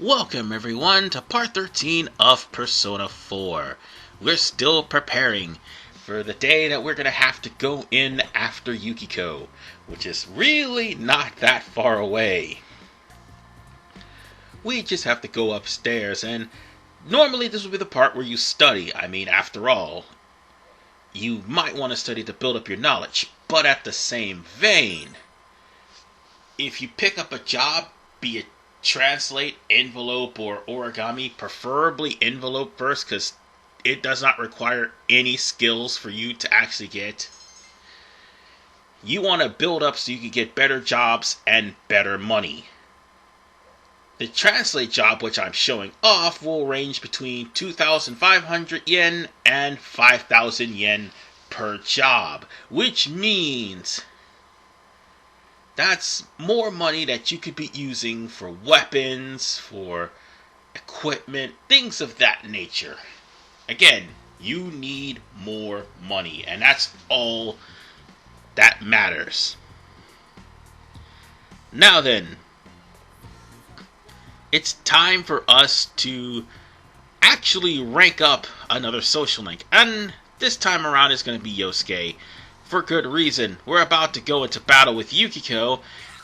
Welcome everyone to part 13 of Persona 4. We're still preparing for the day that we're going to have to go in after Yukiko, which is really not that far away. We just have to go upstairs, and normally this would be the part where you study. After all, you might want to study to build up your knowledge, but at the same vein, if you pick up a job, be it translate, envelope, or origami, preferably envelope first because it does not require any skills for you to actually get. You want to build up so you can get better jobs and better money. The translate job, which I'm showing off, will range between 2,500 yen and 5,000 yen per job, which means that's more money that you could be using for weapons, for equipment, things of that nature. Again, you need more money, and that's all that matters. Now then, it's time for us to actually rank up another social link, and this time around it's going to be Yosuke. For good reason. We're about to go into battle with Yukiko,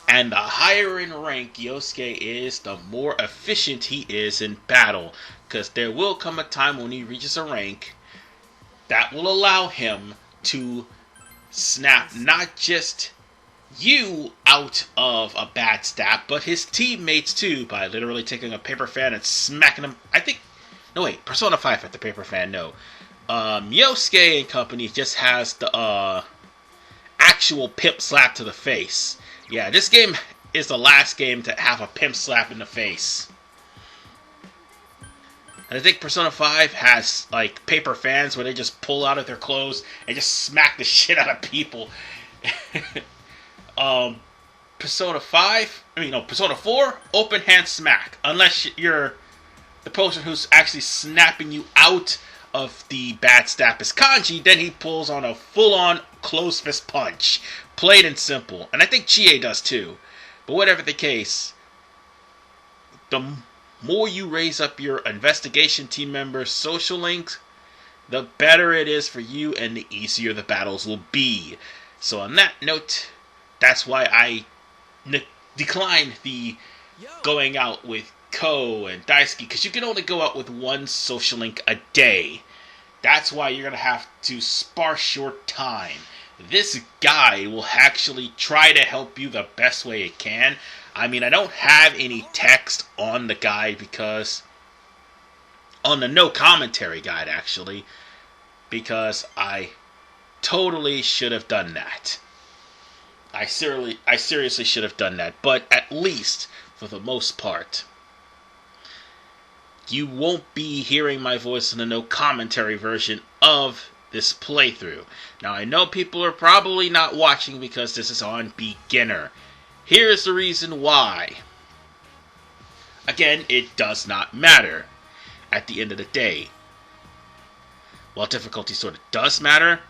and the higher in rank Yosuke is, the more efficient he is in battle, because there will come a time when he reaches a rank that will allow him to snap not just you out of a bad stat, but his teammates too, by literally taking a paper fan and smacking him. Persona 5 at the paper fan, no. Yosuke and company just has the actual pimp slap to the face. Yeah, this game is the last game to have a pimp slap in the face. And I think Persona 5 has like paper fans where they just pull out of their clothes and just smack the shit out of people. Persona 4, open hand smack. Unless you're the person who's actually snapping you out of the bad stat is Kanji, then he pulls on a full-on closed fist punch. Plain and simple. And I think Chie does too. But whatever the case, the more you raise up your investigation team members' social links, the better it is for you and the easier the battles will be. So on that note, that's why I declined the going out with Ko and Daisuke, because you can only go out with one social link a day. That's why you're going to have to sparse your time. This guy will actually try to help you the best way it can. I don't have any text on the guide on the no commentary guide actually, because I totally should have done that. I seriously should have done that, but at least for the most part, you won't be hearing my voice in the no commentary version of this playthrough. Now, I know people are probably not watching because this is on beginner. Here's the reason why. Again, it does not matter at the end of the day. While difficulty sort of does matter,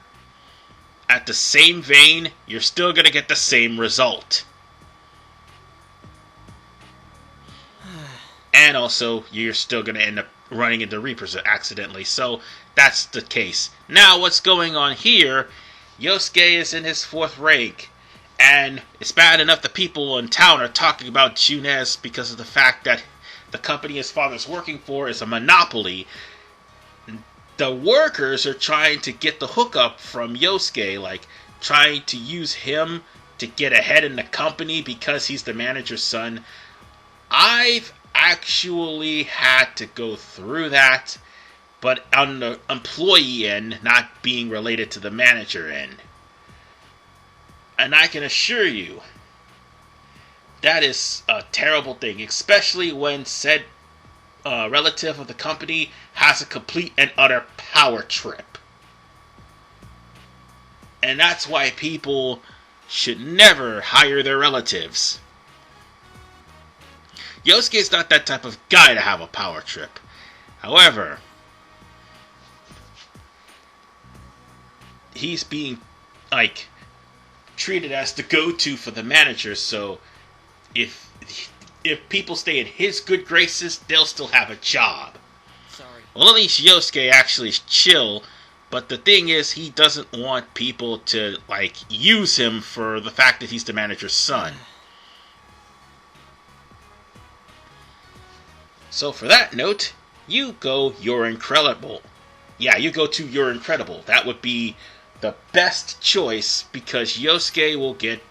at the same vein, you're still going to get the same result. And also, you're still going to end up running into Reapers accidentally. So, that's the case. Now, what's going on here, Yosuke is in his 4th rank. And it's bad enough the people in town are talking about Junez because of the fact that the company his father's working for is a monopoly. The workers are trying to get the hookup from Yosuke, like trying to use him to get ahead in the company because he's the manager's son. I've actually had to go through that, but on the employee end, not being related to the manager end. And I can assure you, that is a terrible thing, especially when said relative of the company has a complete and utter power trip. And that's why people should never hire their relatives. Yosuke's not that type of guy to have a power trip. However, he's being, treated as the go-to for the manager, so if if people stay in his good graces, they'll still have a job. Sorry. Well, at least Yosuke actually is chill, but the thing is, he doesn't want people to, like, use him for the fact that he's the manager's son. So for that note, you go You're Incredible. Yeah, you go to You're Incredible. That would be the best choice because Yosuke will get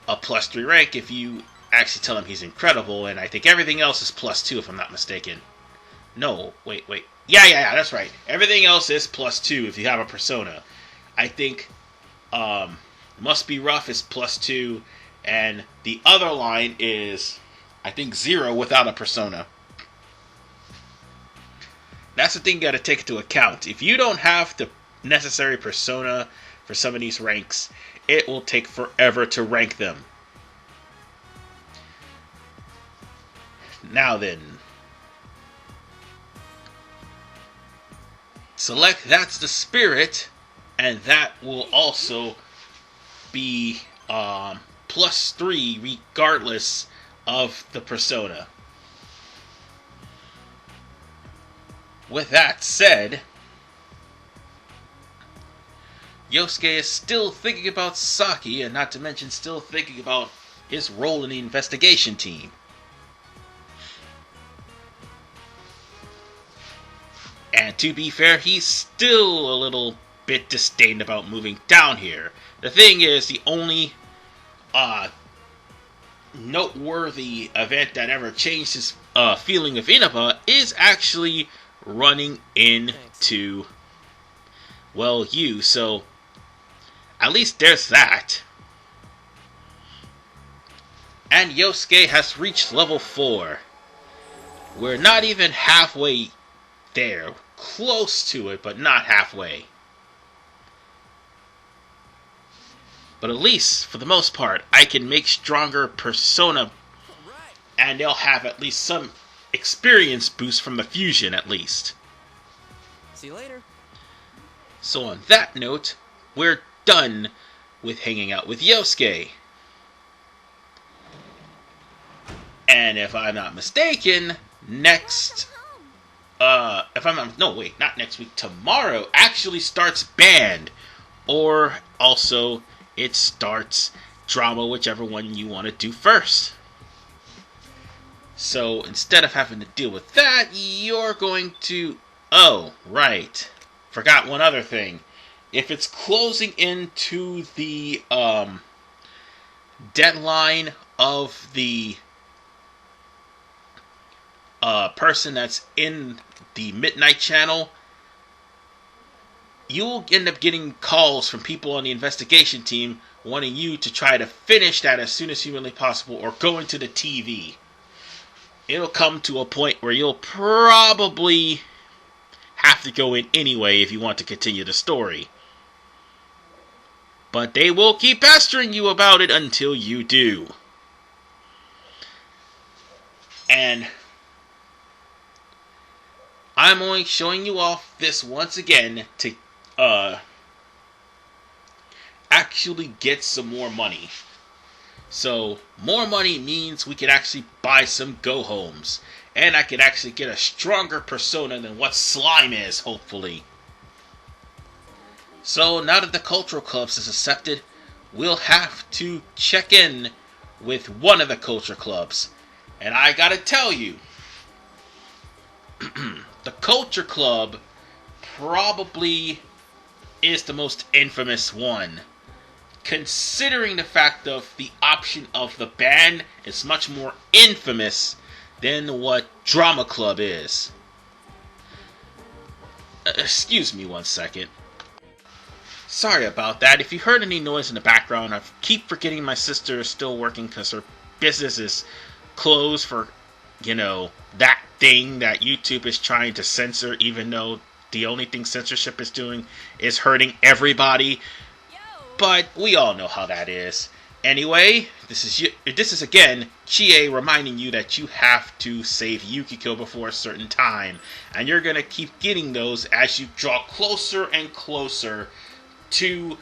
a +3 rank if you actually tell him he's incredible, and I think everything else is +2 if I'm not mistaken. No, wait. Yeah, that's right. Everything else is +2 if you have a persona. I think Must Be Rough is +2, and the other line is, I think, 0 without a persona. That's the thing you gotta take into account. If you don't have the necessary persona for some of these ranks, it will take forever to rank them. Now then, select That's the Spirit, and that will also be +3 regardless of the persona. With that said, Yosuke is still thinking about Saki, and not to mention still thinking about his role in the investigation team. And to be fair, he's still a little bit disdained about moving down here. The thing is, the only noteworthy event that ever changed his feeling of Inaba is actually running into, well, you. So, at least there's that. And Yosuke has reached level 4. We're not even halfway there. Close to it, but not halfway. But at least, for the most part, I can make stronger persona, and they'll have at least some experience boost from the fusion, at least. See you later. So on that note, we're done with hanging out with Yosuke. And if I'm not mistaken, next... not next week. Tomorrow actually starts Band. Or also, it starts Drama, whichever one you want to do first. So, instead of having to deal with that, you're going to... Oh, right. Forgot one other thing. If it's closing into the deadline of the person that's in the Midnight Channel, you'll end up getting calls from people on the investigation team wanting you to try to finish that as soon as humanly possible or go into the TV. It'll come to a point where you'll probably have to go in anyway if you want to continue the story. But they will keep pestering you about it until you do. And I'm only showing you off this once again to actually get some more money. So, more money means we can actually buy some go-homes. And I can actually get a stronger persona than what Slime is, hopefully. So, now that the Cultural Clubs is accepted, we'll have to check in with one of the Culture Clubs. And I gotta tell you, the Culture Club probably is the most infamous one. Considering the fact of the option of the band is much more infamous than what Drama Club is. Excuse me one second. Sorry about that. If you heard any noise in the background, I keep forgetting my sister is still working because her business is closed for, that thing that YouTube is trying to censor, even though the only thing censorship is doing is hurting everybody. But we all know how that is. Anyway, this is again Chie reminding you that you have to save Yukiko before a certain time. And you're going to keep getting those as you draw closer and closer to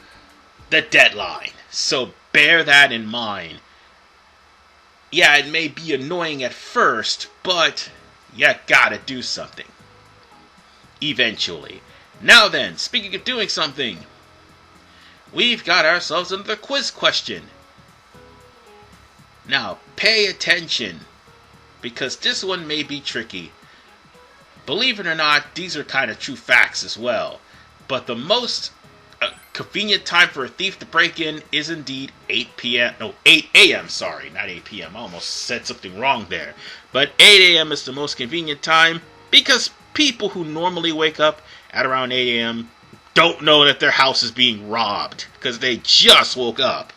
the deadline. So bear that in mind. Yeah, it may be annoying at first, but you gotta do something. Eventually. Now then, speaking of doing something, we've got ourselves another quiz question. Now, pay attention, because this one may be tricky. Believe it or not, these are kind of true facts as well. But the most convenient time for a thief to break in is indeed 8 p.m. No, 8 a.m. Sorry, not 8 p.m. I almost said something wrong there. But 8 a.m. is the most convenient time because people who normally wake up at around 8 a.m. don't know that their house is being robbed because they just woke up.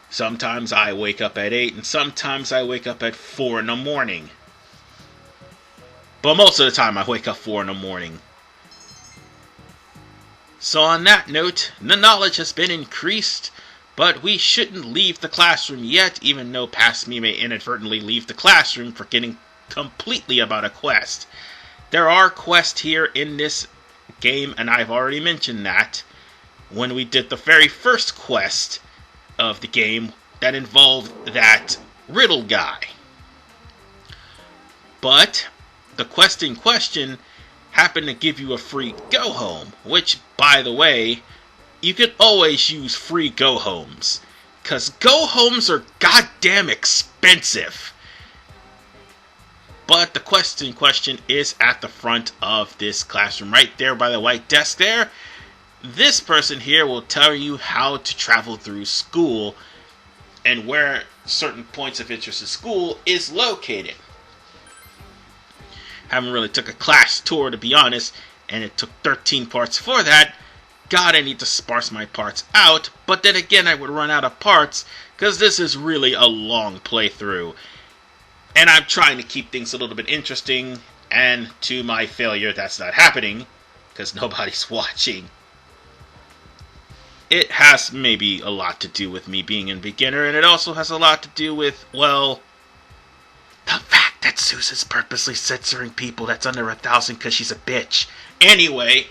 Sometimes I wake up at 8 and sometimes I wake up at 4 in the morning. But most of the time I wake up 4 in the morning. So on that note, the knowledge has been increased, but we shouldn't leave the classroom yet, even though past me may inadvertently leave the classroom forgetting completely about a quest. There are quests here in this game, and I've already mentioned that when we did the very first quest of the game that involved that riddle guy. But the quest in question happened to give you a free go home, which, by the way, you can always use free go homes, because go homes are goddamn expensive. But the quest in question is at the front of this classroom, right there by the white desk there. This person here will tell you how to travel through school and where certain points of interest in school is located. Haven't really took a class tour, to be honest, and it took 13 parts for that. God, I need to sparse my parts out, but then again I would run out of parts, because this is really a long playthrough. And I'm trying to keep things a little bit interesting, and to my failure that's not happening, because nobody's watching. It has maybe a lot to do with me being a beginner, and it also has a lot to do with, well, the fact that Susan's purposely censoring people that's under 1,000 because she's a bitch. Anyway,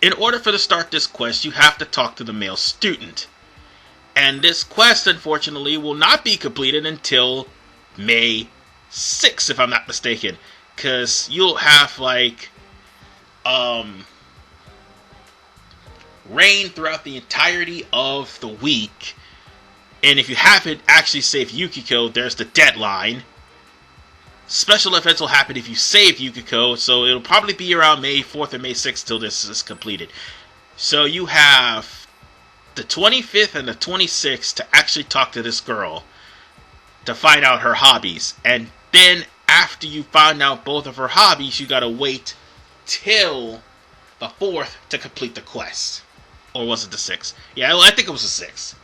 in order for to start this quest, you have to talk to the male student. And this quest, unfortunately, will not be completed until May 6th, if I'm not mistaken. Because you'll have, like, rain throughout the entirety of the week. And if you haven't actually saved Yukiko, there's the deadline. Special events will happen if you save Yukiko, so it'll probably be around May 4th or May 6th till this is completed. So you have the 25th and the 26th to actually talk to this girl to find out her hobbies. And then after you find out both of her hobbies, you gotta wait till the 4th to complete the quest. Or was it the 6th? Yeah, I think it was the 6th.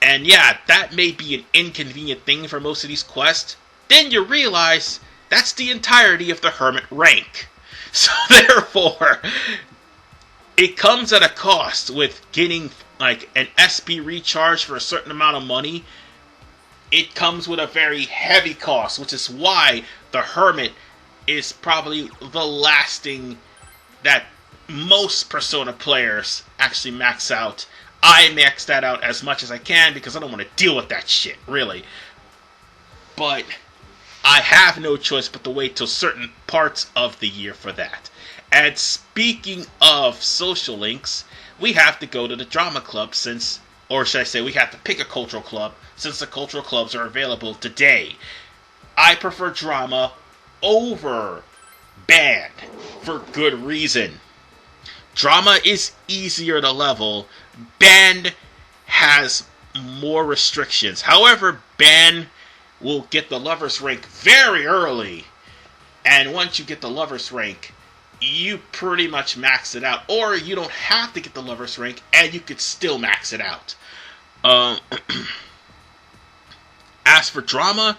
And yeah, that may be an inconvenient thing for most of these quests. Then you realize that's the entirety of the Hermit rank. So therefore, it comes at a cost with getting like an SP recharge for a certain amount of money. It comes with a very heavy cost, which is why the Hermit is probably the last thing that most Persona players actually max out. I max that out as much as I can because I don't want to deal with that shit, really. But I have no choice but to wait till certain parts of the year for that. And speaking of social links, we have to go to the drama club since, or should I say, we have to pick a cultural club since the cultural clubs are available today. I prefer drama over band for good reason. Drama is easier to level. Band has more restrictions. However, band will get the lover's rank very early. And once you get the lover's rank, you pretty much max it out. Or you don't have to get the lover's rank and you could still max it out. As for drama,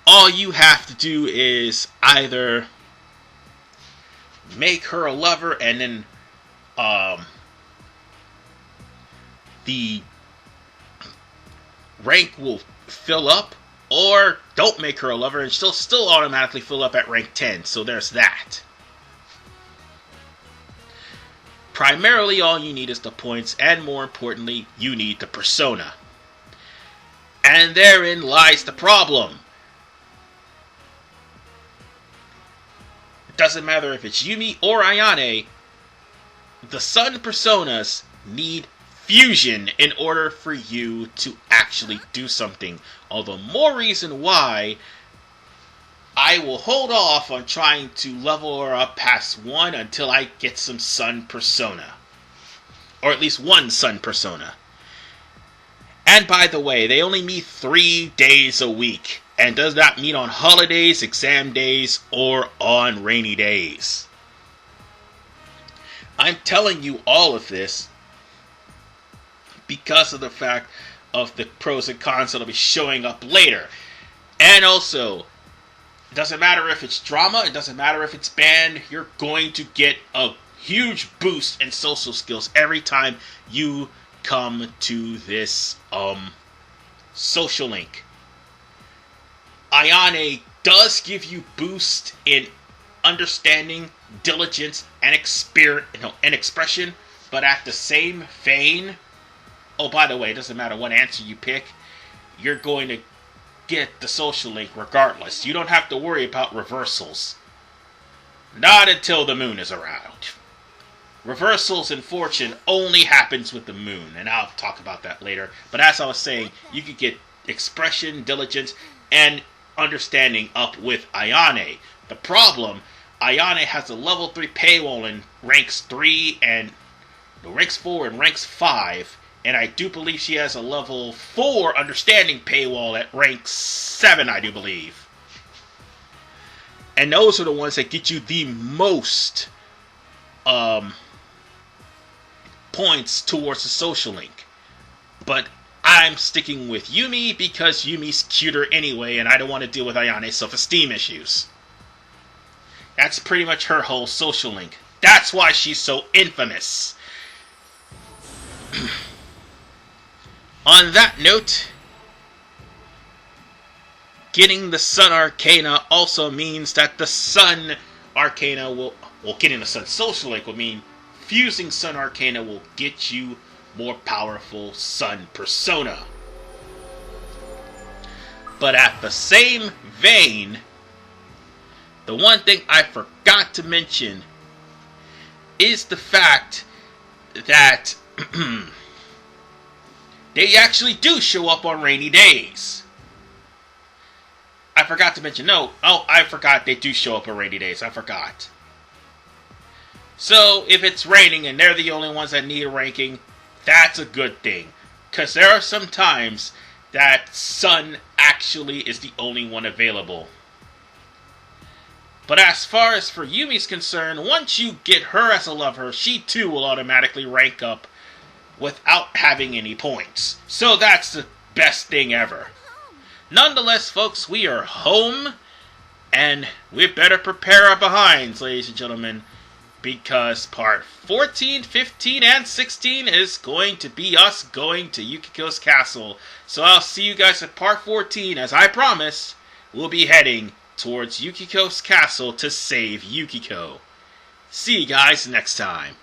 all you have to do is either make her a lover and then the rank will fill up, or don't make her a lover and she'll still automatically fill up at rank 10. So there's that. primarily all you need is the points, and more importantly, you need the persona. And therein lies the problem. It doesn't matter if it's Yumi or Ayane, the Sun personas need fusion in order for you to actually do something. All the more reason why I will hold off on trying to level her up past 1 until I get some Sun persona. Or at least one Sun persona. And by the way, they only meet 3 days a week, and does not meet on holidays, exam days, or on rainy days. I'm telling you all of this because of the fact of the pros and cons that'll be showing up later. And also, it doesn't matter if it's drama, it doesn't matter if it's band, you're going to get a huge boost in social skills every time you come to this social link. Ayane does give you boost in understanding, diligence, and expression, but at the same vein, oh, by the way, it doesn't matter what answer you pick, you're going to get the social link regardless. You don't have to worry about reversals. Not until the moon is around. Reversals in fortune only happens with the moon, and I'll talk about that later. But as I was saying, you could get expression, diligence, and understanding up with Ayane. The problem, Ayane has a level 3 paywall in ranks 3 and ranks 4 and ranks 5, and I do believe she has a level 4 understanding paywall at rank 7, I do believe. And those are the ones that get you the most points towards the social link. But I'm sticking with Yumi because Yumi's cuter anyway, and I don't want to deal with Ayane's self-esteem issues. That's pretty much her whole social link. That's why she's so infamous. On that note, getting the Sun Arcana also means that the Sun Arcana will... Well, getting the Sun Social Link will mean fusing Sun Arcana will get you more powerful Sun persona. But at the same vein, the one thing I forgot to mention is the fact that they actually do show up on rainy days. I forgot to mention, I forgot they do show up on rainy days. I forgot. So, if it's raining and they're the only ones that need a ranking, that's a good thing. Because there are some times that Sun actually is the only one available. But as far as for Yumi's concerned, once you get her as a lover, she too will automatically rank up without having any points. So that's the best thing ever. Nonetheless, folks, we are home, and we better prepare our behinds, ladies and gentlemen, because part 14, 15, and 16 is going to be us going to Yukiko's castle. So I'll see you guys at part 14, as I promised. We'll be heading towards Yukiko's castle to save Yukiko. See you guys next time.